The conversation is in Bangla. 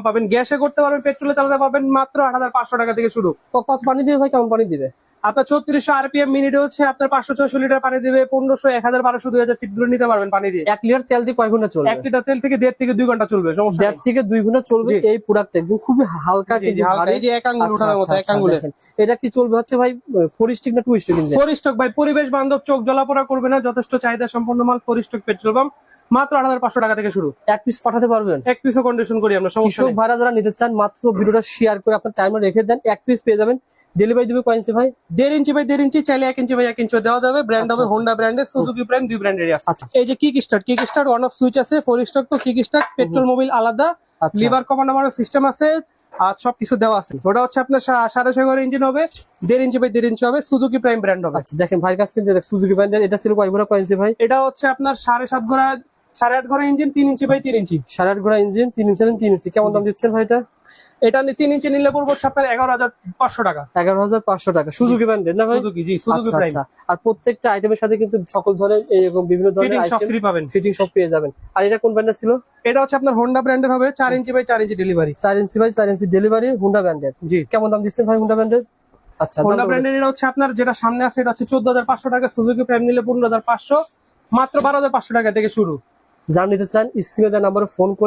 পাবেন, গ্যাসে করতে পারবেন, পেট্রোলে চালাতে পারবেন মাত্র 8,500 টাকা থেকে শুরু। কত পানি দিবে ভাই, কেমন পানি দিবে? আপনার 3400 RPM মিনিটে হচ্ছে আপনার 566 লিটার পানি দিবে, 1500, 1000, 1200, 2000 ফিট দূরে নিতে পারবেন পানি দিয়ে। 1 লিটার তেল দিয়ে কয় ঘন্টা চলবে? 1 লিটার তেল থেকে 1.5 থেকে 2 ঘন্টা চলবে, সমস্যা নেই। 1.5 থেকে 2 ঘন্টা চলবে জি। এই প্রোডাক্টটা, একদম খুবই হালকা জি, কিন্তু জি, হালকা, ভারী। এই যে এক আঙ্গুল উঠানোর মতো, এক আঙ্গুলে। দেখেন এটা কি চলবে হচ্ছে ভাই 4 স্টিক না 2 স্টিক ইঞ্জিন? 4 স্টক ভাই, পরিবেশ বান্ধব, চোখ জ্বলাপোড়া করবে না, যথেষ্ট চাহিদা সম্পন্ন মাল। 4 স্টক পেট্রোল পাম্প, মাত্র 8,500 টাকা থেকে শুরু। এক পিস পাঠাতে পারবেন? এক পিসও কন্ডিশন করি আমরা, সমস্যা কৃষক নেই। ভাড়া যারা নিতে চান মাত্র ভিডিওটা শেয়ার করে আপনার টাইমে রেখে দেন, এক পিস পেয়ে যাবেন। ডেলিভারি দিবে কয় ইঞ্চি ভাই? 1.5 ইঞ্চি বাই 1.5 ইঞ্চি, চাইলে 1 ইঞ্চি বাই 1 ইঞ্চি দেওয়া যাবে। ব্র্যান্ড আচ্ছা, হবে আচ্ছা। হোন্ডা ব্র্যান্ডের, সুজুকি ব্র্যান্ড, 2 ব্র্যান্ডেরই আছে। আচ্ছা। এই যে kick start on off switch আছে, 4 স্টক তো কিক স্টার্ট, পেট্রোল মোবিল আলাদা, আচ্ছা। লিভার কমান্ড সিস্টেম আছে, আর সবকিছু দেওয়া আছে। ওটা হচ্ছে আপনার 6.5 ইঞ্জিন হবে, 1.5 ইঞ্চি বাই 1.5 ইঞ্চি হবে, সুজুকি প্রাইম ব্র্যান্ড হবে। আচ্ছা দেখেন ভাইয়ের কাছে কিন্তু সুজুকি ব্র্যান্ডের এটা ছিল কয় ঘোড়া কয় ইঞ্চি ভাই? এটা হচ্ছে আপনার 7.5 ঘোড়া, 8.5 ঘোড়া ইঞ্জিন, 3 ইঞ্চি বাই 3 ইঞ্চি। 8.5 ঘোড়া ইঞ্জিন, 3 ইঞ্চি 3 ইঞ্চি। কেমন দাম দিচ্ছেন ভাই এটা? এটা 3 ইঞ্চি নিলে পড়বে হচ্ছে আপনার 11,500 টাকা। 11,500 টাকা সুজুকি ব্র্যান্ডের না ভাই? সুজুকি, জি, সুজুকি আচ্ছা, প্রাইম। আচ্ছা। আর প্রত্যেকটা আইটেমের সাথে কিন্তু সকল ধরনের এরকম বিভিন্ন ধরনের ফিটিং সব আইটেম ফ্রি পাবেন। ফিটিং সব পেয়ে যাবেন। আর এটা কোন ব্র্যান্ডের ছিল? এটা হচ্ছে আপনার হোন্ডা ব্র্যান্ডের হবে, 4 inch by 4 inch delivery. 4 inch by 4 inch delivery, হুন্ডা ব্র্যান্ডের। জি। কেমন দাম দিচ্ছেন ভাই হুন্ডা ব্র্যান্ডের? আচ্ছা হোন্ডা ব্র্যান্ডের এটা হচ্ছে আপনার যেটা সামনে আছে, এটা হচ্ছে 14,500 টাকা। সুজুকি প্রাইম নিলে 15,500, মাত্র 12,500 টাকা থেকে শুরু। যারা নিতে চান স্ক্রিনে দেওয়া নাম্বারে ফোন করে